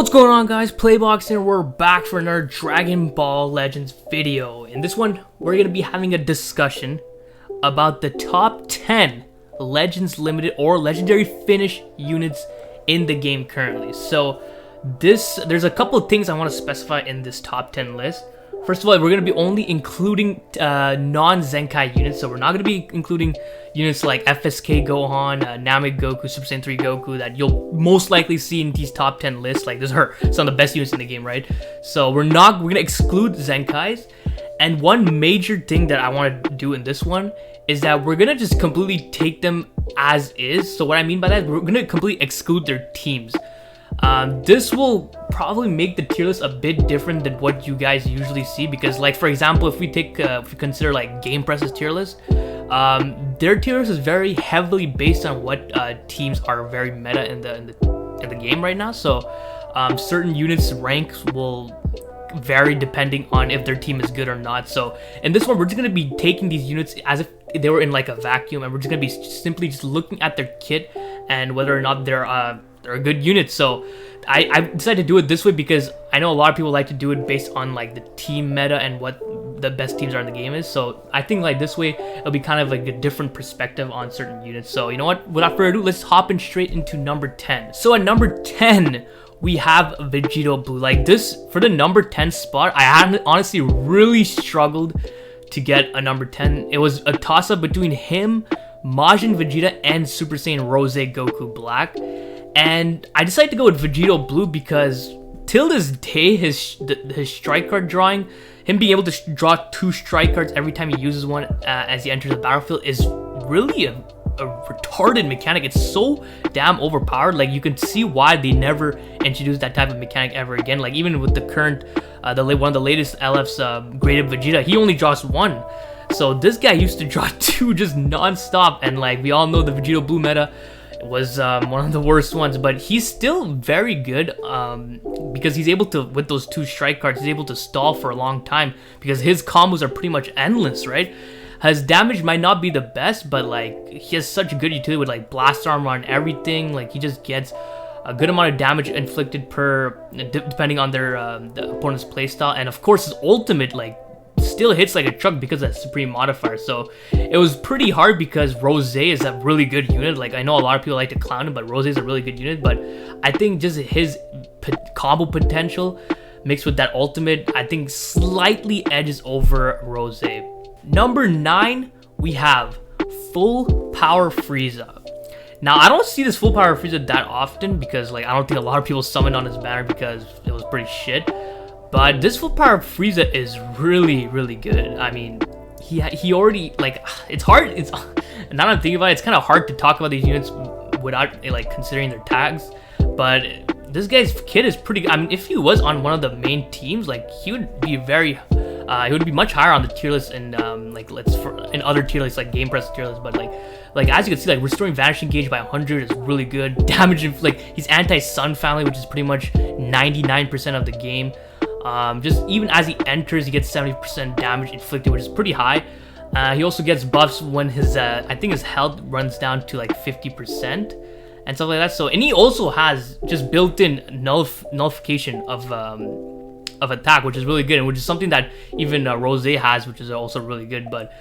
What's going on, guys? PlayBox here. We're back for another Dragon Ball Legends video. In this one, we're going to be having a discussion about the top 10 Legends Limited or Legendary Finish units in the game currently. So there's a couple of things I want to specify in this top 10 list. First of all, we're going to be only including non-Zenkai units, so we're not going to be including units like FSK Gohan, Namek Goku, Super Saiyan 3 Goku that you'll most likely see in these top 10 lists. Like, these are some of the best units in the game, right? So we're going to exclude Zenkais. And one major thing that I want to do in this one is that we're going to just completely take them as is. So what I mean by that, we're going to completely exclude their teams. This will probably make the tier list a bit different than what you guys usually see, because, like, for example, if we consider like Game Press's tier list, their tier list is very heavily based on what teams are very meta in the game right now. So certain units' ranks will vary depending on if their team is good or not. So in this one, we're just going to be taking these units as if they were in like a vacuum, and we're just going to be simply just looking at their kit and whether or not they're a good unit. So I decided to do it this way because I know a lot of people like to do it based on like the team meta and what the best teams are in the game is. So I think like this way it'll be kind of like a different perspective on certain units. So you know what, without further ado, let's hop in straight into number 10. So at number 10 we have Vegeta Blue. Like, this, for the number 10 spot, I had honestly really struggled to get a number 10. It was a toss-up between him, Majin Vegeta, and Super Saiyan Rose Goku Black. And I decided to go with Vegeta Blue because till this day, his strike card drawing, him being able to draw 2 strike cards every time he uses one as he enters the battlefield, is really a retarded mechanic. It's so damn overpowered. Like, you can see why they never introduced that type of mechanic ever again. Like, even with the current, one of the latest LFs, graded Vegeta, he only draws 1. So this guy used to draw 2 just non-stop, and like we all know, the Vegeta Blue meta was one of the worst ones, but he's still very good because he's able to, with those 2 strike cards, he's able to stall for a long time because his combos are pretty much endless, right? His damage might not be the best, but like he has such good utility with like blast armor on everything. Like, he just gets a good amount of damage inflicted per depending on their the opponent's playstyle, and of course his ultimate like still hits like a truck because of that supreme modifier. So it was pretty hard because Rose is a really good unit. Like, I know a lot of people like to clown him, but Rose is a really good unit. But I think just his combo potential mixed with that ultimate, I think slightly edges over Rose. Number 9, we have Full Power Frieza. Now, I don't see this Full Power Frieza that often because, like, I don't think a lot of people summoned on his banner because it was pretty shit. But this Full Power Frieza is really, really good. I mean, he already, like, it's hard. It's, now that I'm thinking about it, it's kind of hard to talk about these units without, like, considering their tags. But this guy's kit is pretty good. I mean, if he was on one of the main teams, like, he would be very, he would be much higher on the tier list in, like, in other tier lists, like Game Press tier lists. But like as you can see, like, restoring Vanishing Gauge by 100 is really good. Damage, like, he's anti-Sun family, which is pretty much 99% of the game. Just even as he enters, he gets 70% damage inflicted, which is pretty high. He also gets buffs when his, I think his health runs down to like 50% and stuff like that. So, and he also has just built-in nullification of attack, which is really good, and which is something that even Rose has, which is also really good. But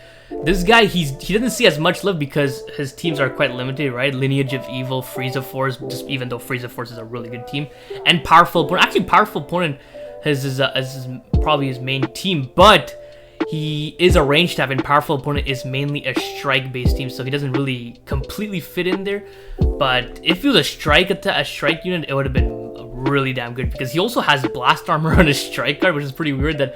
this guy, he doesn't see as much love because his teams are quite limited, right? Lineage of Evil, Frieza Force, just even though Frieza Force is a really good team, and Powerful Opponent. Actually, Powerful Opponent is probably his main team, but he is a range type, and Powerful Opponent is mainly a strike based team, so he doesn't really completely fit in there. But if he was a strike unit, it would have been really damn good because he also has blast armor on his strike card, which is pretty weird that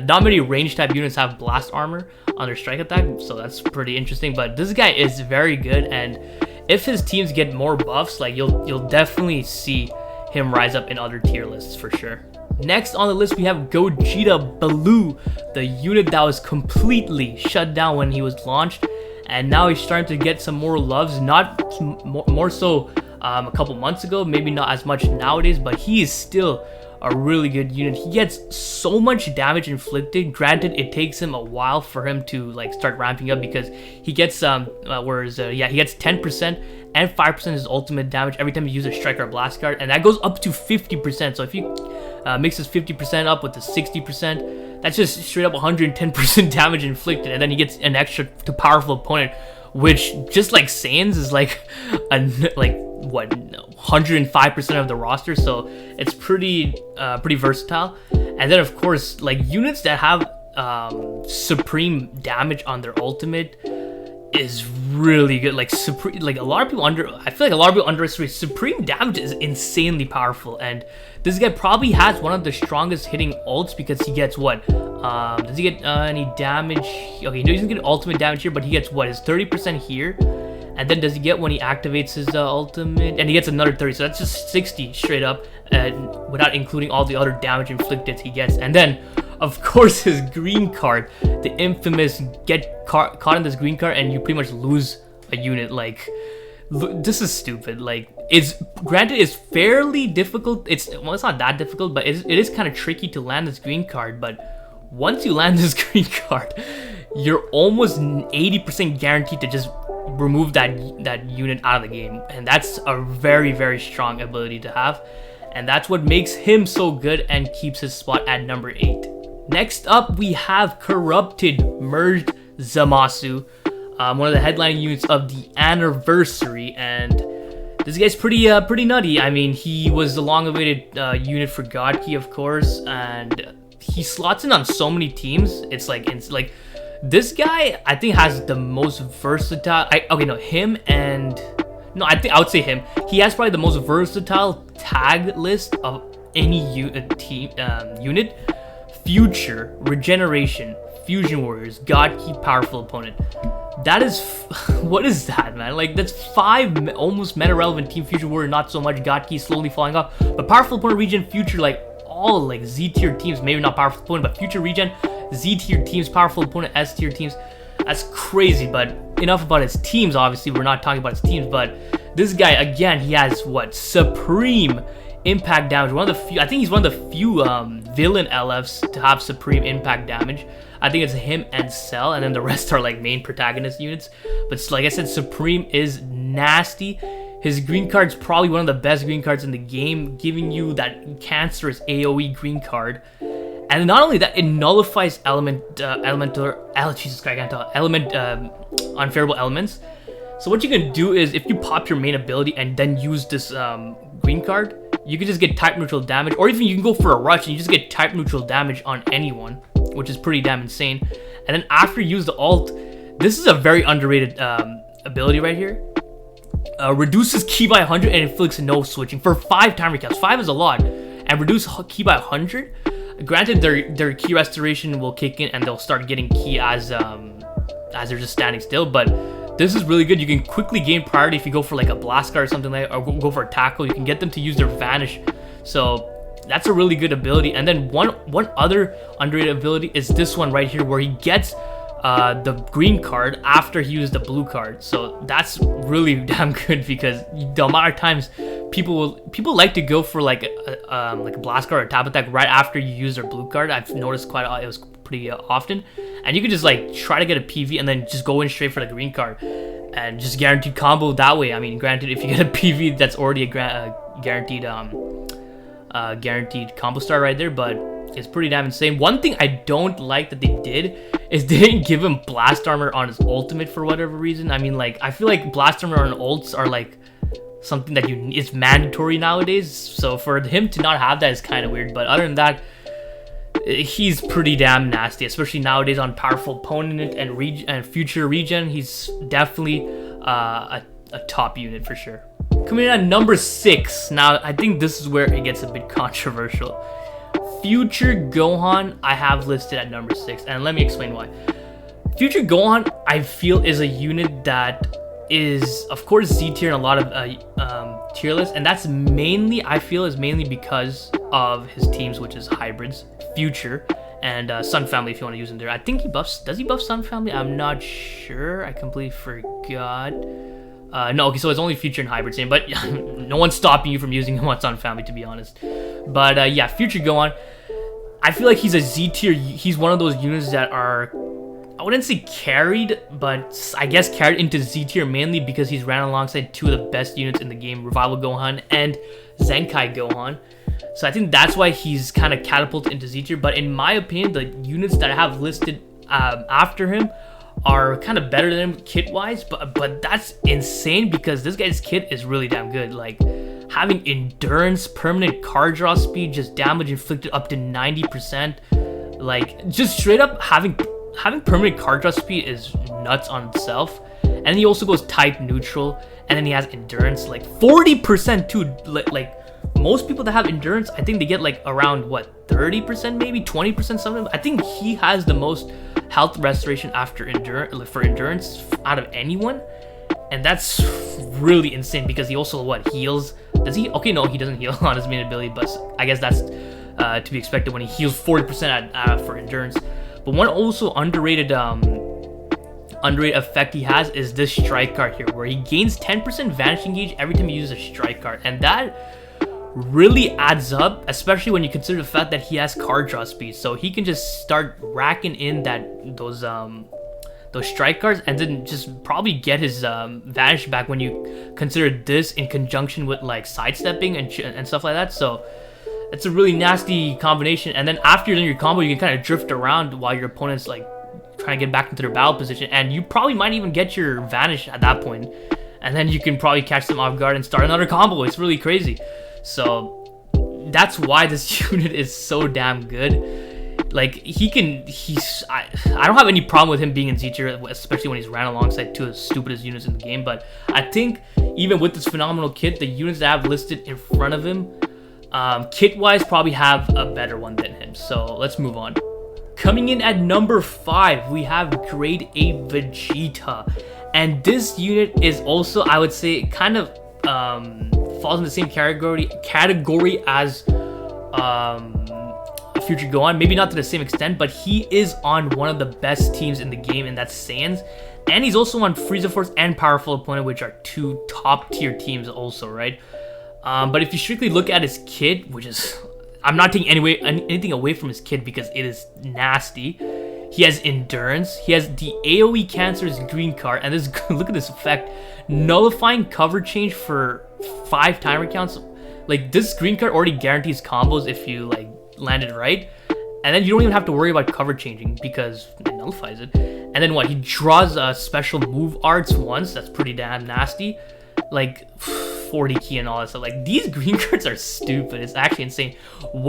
not many range type units have blast armor on their strike attack, so that's pretty interesting. But this guy is very good, and if his teams get more buffs, like, you'll definitely see him rise up in other tier lists for sure. Next on the list, we have Goku Blue, the unit that was completely shut down when he was launched, and now he's starting to get some more loves. Not more so a couple months ago, maybe not as much nowadays, but he is still a really good unit. He gets so much damage inflicted. Granted, it takes him a while for him to like start ramping up because he gets he gets 10% and 5% his ultimate damage every time you use a strike or blast card, and that goes up to 50%. So if you mix this 50% up with the 60%, that's just straight up 110% damage inflicted, and then he gets an extra to powerful opponent, which just like Saiyans is like what 105% of the roster, so it's pretty versatile. And then of course, like units that have supreme damage on their ultimate is really good. Like supreme, like a lot of people I feel like a lot of people underestimate supreme damage is insanely powerful, and this guy probably has one of the strongest hitting ults because he gets what does he get any damage? Okay, he doesn't get ultimate damage here, but he gets what, his 30% here. And then does he get when he activates his ultimate? And he gets another 30, so that's just 60 straight up, without including all the other damage inflicted he gets. And then, of course, his green card, the infamous get caught in this green card and you pretty much lose a unit. Like, this is stupid. Like, granted it's fairly difficult. It's not that difficult, but it is kind of tricky to land this green card. But once you land this green card, you're almost 80% guaranteed to just remove that unit out of the game, and that's a very, very strong ability to have, and that's what makes him so good and keeps his spot at number 8. Next up, we have Corrupted Merged Zamasu, one of the headline units of the anniversary, and this guy's pretty nutty. I mean, he was the long-awaited unit for God Key, of course, and he slots in on so many teams. It's like this guy, I think, has the most versatile. I would say him. He has probably the most versatile tag list of any unit. Future, Regeneration, Fusion Warriors, God Key, Powerful Opponent. That is, what is that, man? Like, that's 5 almost meta-relevant team. Fusion Warrior, not so much. God Key slowly falling off. But Powerful Opponent, Regen, Future, like, all, like, Z-tier teams. Maybe not Powerful Opponent, but Future, Regen, Z-tier teams, Powerful Opponent, S-tier teams. That's crazy, but enough about his teams, obviously. We're not talking about his teams, but this guy, again, he has, what, supreme impact damage. One of the few, I think he's one of the few villain LFs to have supreme impact damage. I think it's him and Cell, and then the rest are, like, main protagonist units. But like I said, supreme is nasty. His green card's probably one of the best green cards in the game, giving you that cancerous AoE green card. And not only that, it nullifies unfavorable elements. So what you can do is, if you pop your main ability and then use this green card, you can just get type neutral damage, or even you can go for a rush and you just get type neutral damage on anyone, which is pretty damn insane. And then after you use the ult, this is a very underrated ability right here. Reduces ki by 100 and inflicts no switching for 5 time recaps. 5 is a lot, and reduce ki by 100. Granted, their ki restoration will kick in and they'll start getting ki as they're just standing still, but this is really good. You can quickly gain priority if you go for like a blast card or something like that, or go for a tackle. You can get them to use their vanish, so that's a really good ability. And then one other underrated ability is this one right here, where he gets the green card after he used the blue card. So that's really damn good, because the amount of times people like to go for like a blast card or tap attack right after you use their blue card. I've noticed it was pretty often, and you can just like try to get a PV and then just go in straight for the green card and just guaranteed combo that way. I mean, granted, if you get a PV, that's already a guaranteed combo star right there, but it's pretty damn insane. One thing I don't like that they did is they didn't give him blast armor on his ultimate for whatever reason. I mean, like, I feel like blast armor on ults are like something that it's mandatory nowadays, so for him to not have that is kind of weird. But other than that, he's pretty damn nasty, especially nowadays on powerful opponent and future regen. He's definitely a top unit for sure. Coming in at number 6. Now, I think this is where it gets a bit controversial. Future Gohan I have listed at number 6, and let me explain why. Future Gohan, I feel, is a unit that is, of course, Z tier in a lot of tier lists, and that's mainly, I feel, is mainly because of his teams, which is hybrids, Future, and Sun Family, if you want to use him there. I think he buffs, does he buff Sun Family? I'm not sure, I completely forgot. No, okay, so it's only Future and Hybrid Saiyan, but no one's stopping you from using him once on family, to be honest. But yeah, Future Gohan, I feel like he's a Z tier. He's one of those units that are, I wouldn't say carried, but I guess carried into Z tier mainly because he's ran alongside two of the best units in the game, Revival Gohan and Zenkai Gohan. So I think that's why he's kind of catapulted into Z tier. But in my opinion, the units that I have listed after him are kind of better than him kit-wise, but that's insane because this guy's kit is really damn good. Like, having endurance, permanent card draw speed, just damage inflicted up to 90%. Like, just straight up having permanent card draw speed is nuts on itself. And then he also goes type neutral, and then he has endurance, like 40% too. Like most people that have endurance, I think they get like around what, 30%, maybe 20% something. I think he has the most health restoration after endurance out of anyone, and that's really insane because he also heals. Does he? Okay, no, he doesn't heal on his main ability, but I guess that's to be expected when he heals 40% for endurance. But one also underrated effect he has is this strike card here, where he gains 10% vanishing gauge every time he uses a strike card, and that really adds up, especially when you consider the fact that he has card draw speed. So he can just start racking in those strike cards, and then just probably get his vanish back when you consider this in conjunction with like sidestepping and stuff like that. So it's a really nasty combination. And then after you're done your combo, you can kind of drift around while your opponent's like trying to get back into their battle position, and you probably might even get your vanish at that point, and then you can probably catch them off guard and start another combo. It's really crazy. So that's why this unit is so damn good. Like, I don't have any problem with him being in Z tier, especially when he's ran alongside two of the stupidest units in the game. But I think even with this phenomenal kit, the units that I have listed in front of him, kit-wise, probably have a better one than him. So let's move on. Coming in at number 5, we have Grade A Vegeta. And this unit is also, I would say, kind of falls in the same category as Future Gohan. Maybe not to the same extent, but he is on one of the best teams in the game, and that's Saiyans. And he's also on Frieza Force and Powerful Opponent, which are two top tier teams also, right? But if you strictly look at his kit, which is, I'm not taking anything away from his kit because it is nasty. He has endurance. He has the AoE Cancer's green card, and this look at this effect, nullifying cover change for 5 timer counts. Like, this green card already guarantees combos if you like land it right, and then you don't even have to worry about cover changing because it nullifies it. And then what? He draws special move arts once. That's pretty damn nasty. Like 40 key and all that stuff. Like, these green cards are stupid. It's actually insane.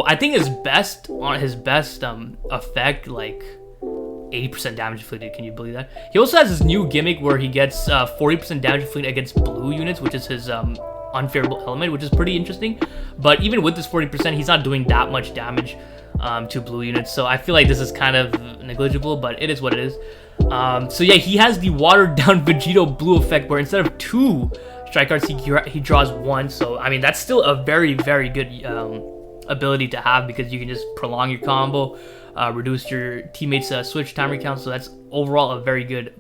I think his best effect, like 80% damage inflicted. Can you believe that? He also has this new gimmick where he gets 40% damage inflicted against blue units, which is his unfavorable element, which is pretty interesting. But even with this 40%, he's not doing that much damage to blue units. So I feel like this is kind of negligible, but it is what it is. So yeah, he has the watered down Vegeta Blue effect, where instead of 2 strike cards, he draws 1. So I mean, that's still a very, very good ability to have, because you can just prolong your combo, reduce your teammates' switch timer count. So that's overall a very good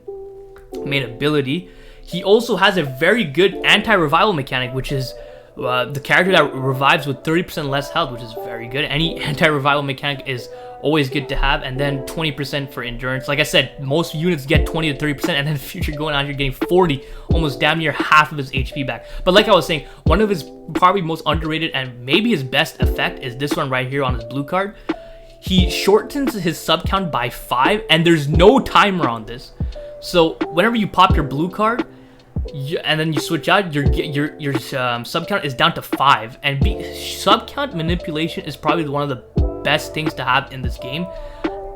main ability. He also has a very good anti-revival mechanic, which is the character that revives with 30% less health, which is very good. Any anti-revival mechanic is always good to have. And then 20% for endurance. Like I said, most units get 20 to 30%, and then Future going out here getting 40, almost damn near half of his HP back. But like I was saying, one of his probably most underrated and maybe his best effect is this one right here on his blue card. He shortens his sub count by 5, and there's no timer on this. So whenever you pop your blue card, and then you switch out, your sub count is down to 5. And sub count manipulation is probably one of the best things to have in this game.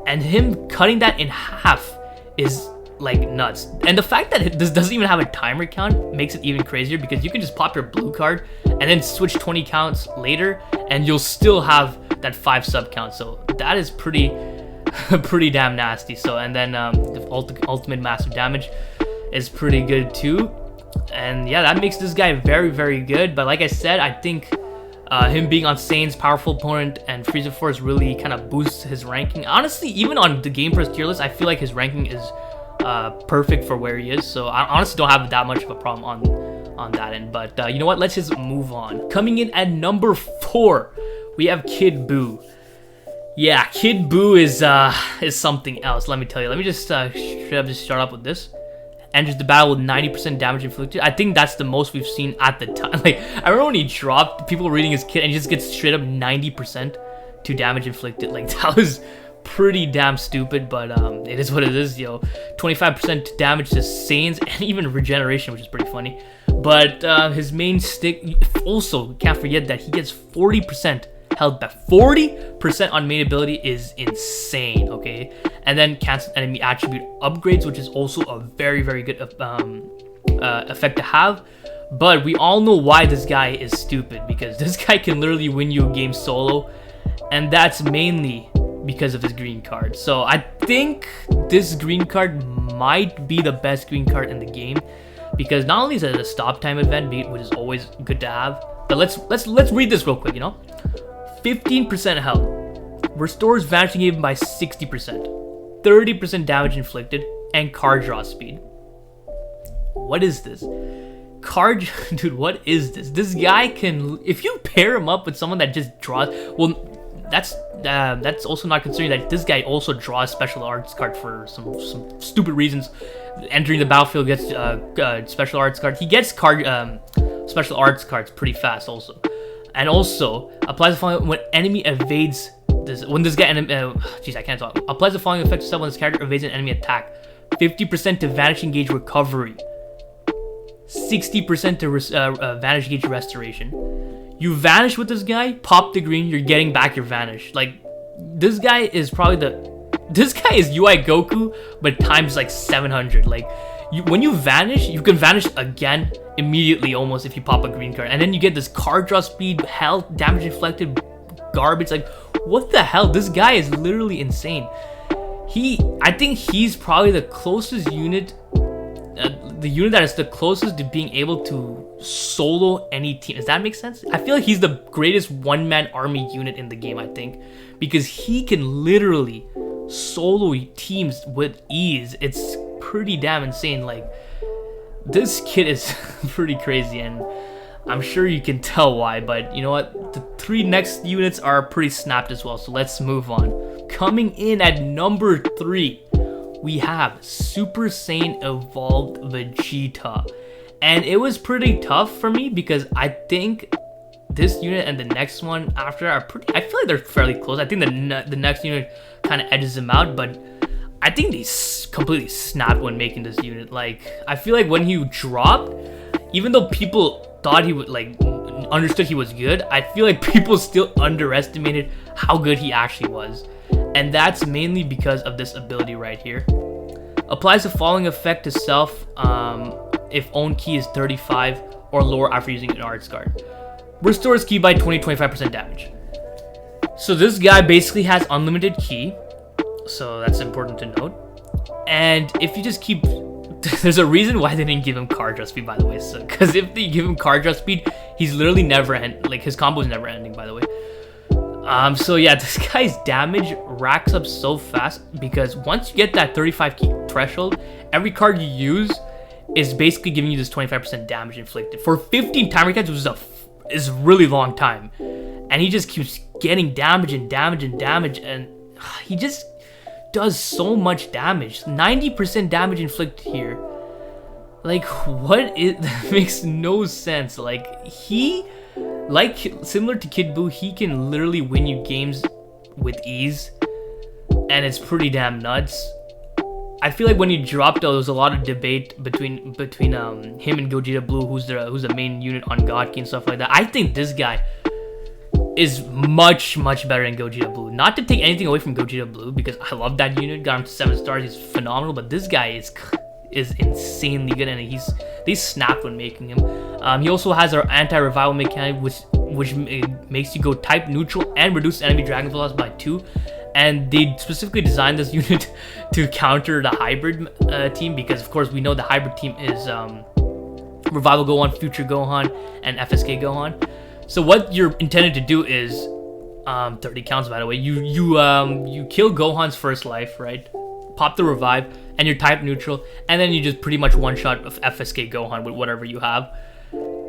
And him cutting that in half is like nuts. And the fact that this doesn't even have a timer count makes it even crazier, because you can just pop your blue card and then switch 20 counts later, and you'll still have that 5 sub count. So that is pretty damn nasty. So, and then the ultimate massive damage is pretty good too. And yeah, that makes this guy very, very good. But like I said, I think him being on Saiyan's Powerful Opponent and Frieza Force really kind of boosts his ranking. Honestly, even on the Game Press tier list, I feel like his ranking is perfect for where he is. So I honestly don't have that much of a problem on that end. But you know what? Let's just move on. Coming in at number 4, we have Kid Buu. Yeah, Kid Buu is something else. Let me tell you. Let me just start up with this. Enters the battle with 90% damage inflicted. I think that's the most we've seen at the time. Like, I remember when he dropped, people reading his kit and he just gets straight up 90% to damage inflicted. Like, that was pretty damn stupid, but it is what it is, yo. 25% damage to Saiyans and even regeneration, which is pretty funny. But his main stick, also can't forget that he gets 40% health back. 40% on main ability is insane, okay? And then cancel enemy attribute upgrades, which is also a very, very good effect to have. But we all know why this guy is stupid, because this guy can literally win you a game solo, and that's mainly because of his green card. So I think this green card might be the best green card in the game, because not only is it a stop time event, which is always good to have, but let's read this real quick, you know. 15% health, restores vanishing even by 60%, 30% damage inflicted, and card draw speed. What is this? Dude, what is this? This guy can, if you pair him up with someone that just draws, well, that's also not considering that this guy also draws special arts card for some stupid reasons. Entering the battlefield gets special arts card. He gets special arts cards pretty fast also. And also applies the following when enemy evades this. When this guy, jeez, I can't talk. Applies the following effect to self when this character evades an enemy attack: 50% to vanishing gauge recovery, 60% to vanish gauge restoration. You vanish with this guy, pop the green, you're getting back your vanish. Like, this guy is this guy is UI Goku, but times like 700. Like, when you vanish, you can vanish again immediately almost if you pop a green card, and then you get this card draw speed, health, damage inflicted, garbage. Like, what the hell? This guy is literally insane. I think he's probably the closest unit, the unit that is the closest to being able to solo any team. Does that make sense? I feel like he's the greatest one-man army unit in the game, I think, because he can literally solo teams with ease. It's pretty damn insane. Like, this kid is pretty crazy, and I'm sure you can tell why. But you know what, the 3 next units are pretty snapped as well, so let's move on. Coming in at number 3, we have Super Saiyan Evolved Vegeta, and it was pretty tough for me because I think this unit and the next one after are pretty, I feel like they're fairly close. I think the next unit kind of edges them out, but I think they completely snapped when making this unit. Like, I feel like when he dropped, even though people thought he would, like, understood he was good, I feel like people still underestimated how good he actually was. And that's mainly because of this ability right here. Applies the following effect to self if own key is 35 or lower after using an arts card. Restores key by 20-25% damage. So this guy basically has unlimited key, so that's important to note. And if you just keep, there's a reason why they didn't give him card draw speed, by the way. So, because if they give him card draw speed, he's literally never like, his combo is never ending, by the way. So yeah, this guy's damage racks up so fast because once you get that 35 key threshold, every card you use is basically giving you this 25% damage inflicted for 15 timer cards, which is a really long time. And he just keeps getting damage and damage and damage, and he just does so much damage. 90% damage inflicted here. Like, what is that? Makes no sense. Like, similar to Kid Buu, he can literally win you games with ease, and it's pretty damn nuts. I feel like when he dropped, though, there was a lot of debate between him and Goku Blue, who's the main unit on God Key and stuff like that. I think this guy is much better than Goku Blue. Not to take anything away from Goku Blue, because I love that unit, got him to 7 stars, he's phenomenal, but this guy is insanely good, and they snapped when making him. He also has our anti-revival mechanic, which makes you go type neutral and reduce enemy dragon velocity by 2. And they specifically designed this unit to counter the hybrid team, because of course we know the hybrid team is Revival Gohan, Future Gohan, and FSK Gohan. So what you're intended to do is 30 counts, by the way. You kill Gohan's first life, right? pop the revive, and you're type neutral, and then you just pretty much one-shot of FSK Gohan with whatever you have.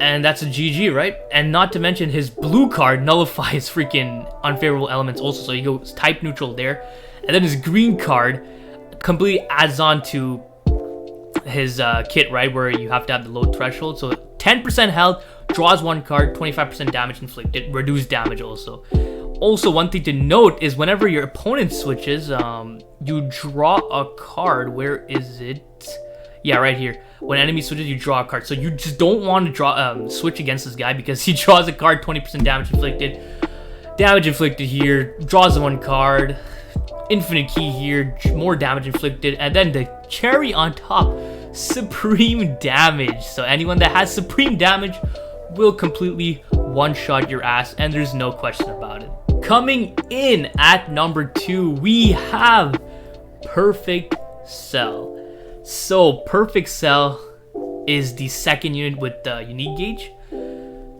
And that's a GG, right? And not to mention his blue card nullifies freaking unfavorable elements also, so he goes type neutral there. And then his green card completely adds on to his kit, right, where you have to have the low threshold. So 10% health, draws one card, 25% damage inflicted, reduced damage also. Also, one thing to note is whenever your opponent switches, you draw a card. Where is it? Yeah, right here. When enemy switches, you draw a card. So you just don't want to draw switch against this guy because he draws a card, 20% damage inflicted. Damage inflicted here, draws one card, infinite key here, more damage inflicted, and then the cherry on top, supreme damage. So anyone that has supreme damage will completely one-shot your ass, and there's no question about it. Coming in at number 2, we have Perfect Cell. So Perfect Cell is the second unit with the unique gauge.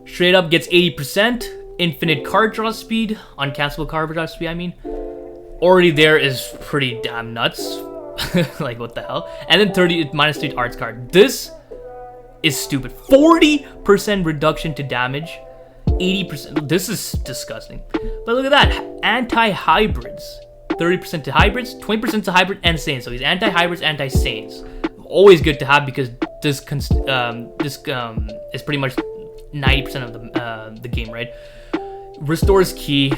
Straight up gets 80%, infinite card draw speed, uncancelable card draw speed, I mean. Already there is pretty damn nuts. Like, what the hell? And then 30 minus 3 arts card. This is stupid. 40% reduction to damage. 80%. This is disgusting. But look at that. Anti-hybrids. 30% to hybrids, 20% to hybrid and Saiyans. So he's anti-hybrids, anti-Saiyans. Always good to have because this is pretty much 90% of the game, right? Restores ki.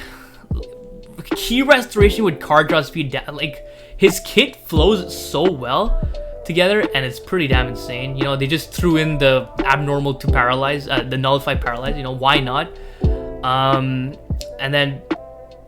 Key restoration with card draw speed. Like, his kit flows so well together, and it's pretty damn insane. You know, they just threw in the abnormal to paralyze, the nullify paralyze. You know, why not? And then,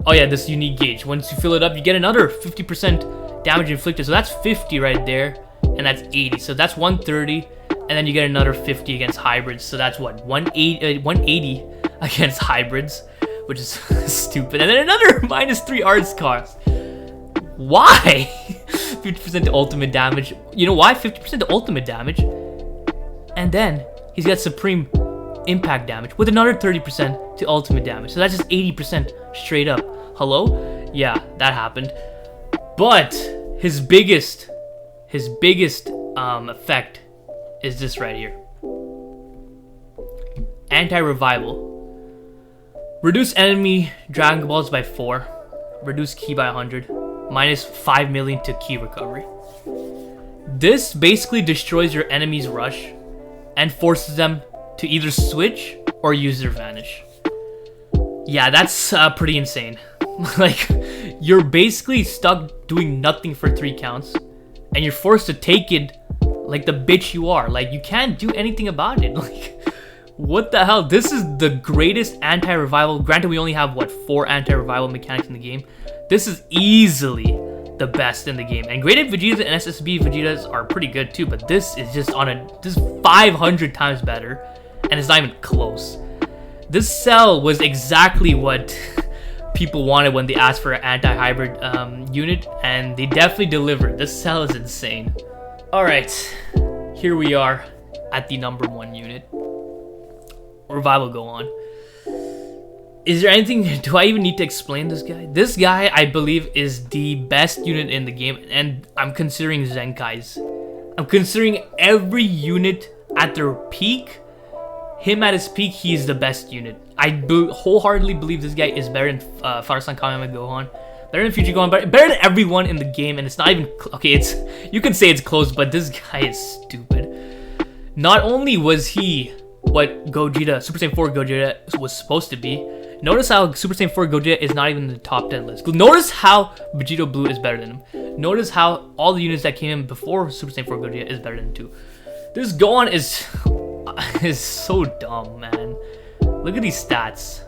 oh yeah, this unique gauge. Once you fill it up, you get another 50% damage inflicted. So that's 50 right there, and that's 80. So that's 130, and then you get another 50 against hybrids. So that's what, 180 against hybrids, which is stupid. And then another minus 3 arts cost. Why? 50% to ultimate damage. You know why? 50% to ultimate damage. And then he's got supreme impact damage with another 30% to ultimate damage. So that's just 80% straight up. Hello? Yeah, that happened. But his biggest effect is this right here. Anti-revival. Reduce enemy Dragon Balls by 4. Reduce ki by 100. Minus 5 million to ki recovery. This basically destroys your enemy's rush and forces them to either switch or use their vanish. Yeah, that's pretty insane. Like, you're basically stuck doing nothing for 3 counts, and you're forced to take it like the bitch you are. Like, you can't do anything about it. Like, what the hell? This is the greatest anti-revival. Granted, we only have, what, 4 anti-revival mechanics in the game. This is easily the best in the game. And graded Vegeta and SSB Vegetas are pretty good too, but this is just this is 500 times better, and it's not even close. This cell was exactly what people wanted when they asked for an anti-hybrid unit, and they definitely delivered. This cell is insane. Alright, here we are at the number 1 unit. Revival Gohan. Is there anything, do I even need to explain this guy? This guy, I believe, is the best unit in the game, and I'm considering Zenkai's. I'm considering every unit at their peak. Him at his peak, he's the best unit. I wholeheartedly believe this guy is better than Father-Son Kamehameha Gohan, better than Future Gohan, better than everyone in the game, and it's not even, okay, you can say it's close, but this guy is stupid. Not only was he what Gogeta, Super Saiyan 4 Gogeta was supposed to be, notice how Super Saiyan 4 Gogeta is not even in the top 10 list. Notice how Vegeta Blue is better than him. Notice how all the units that came in before Super Saiyan 4 Gogeta is better than 2. This Gohan is so dumb, man. Look at these stats.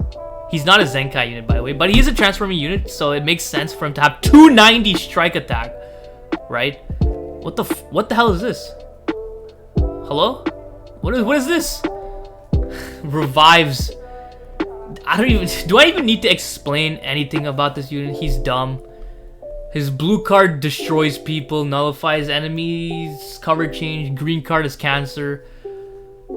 He's not a Zenkai unit, by the way, but he is a transforming unit, so it makes sense for him to have 290 strike attack, right? What the hell is this? Hello? What is this? Revives. Do I even need to explain anything about this unit? He's dumb. His blue card destroys people, nullifies enemies, cover change, green card is cancer.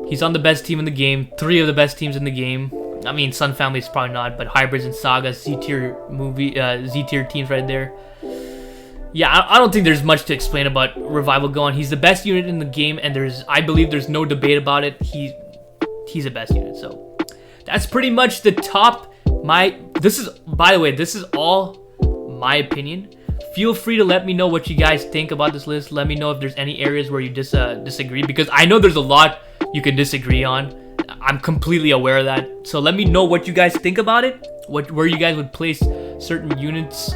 He's on the best team in the game, 3 of the best teams in the game. I mean, Sun Family is probably not, but Hybrids and Saga, Z-tier teams right there. Yeah, I don't think there's much to explain about Revival Gohan. He's the best unit in the game, and I believe there's no debate about it. He's the best unit. So that's pretty much the top. This is, by the way, this is all my opinion. Feel free to let me know what you guys think about this list. Let me know if there's any areas where you disagree, because I know there's a lot you can disagree on. I'm completely aware of that. So let me know what you guys think about it, where you guys would place certain units,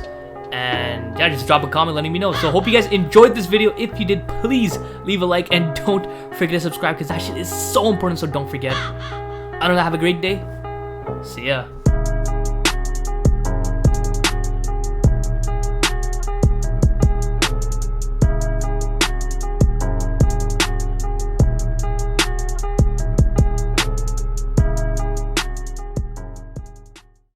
and yeah, just drop a comment letting me know. So hope you guys enjoyed this video. If you did, please leave a like and don't forget to subscribe, because that shit is so important. So don't forget. I don't know. Have a great day. See ya.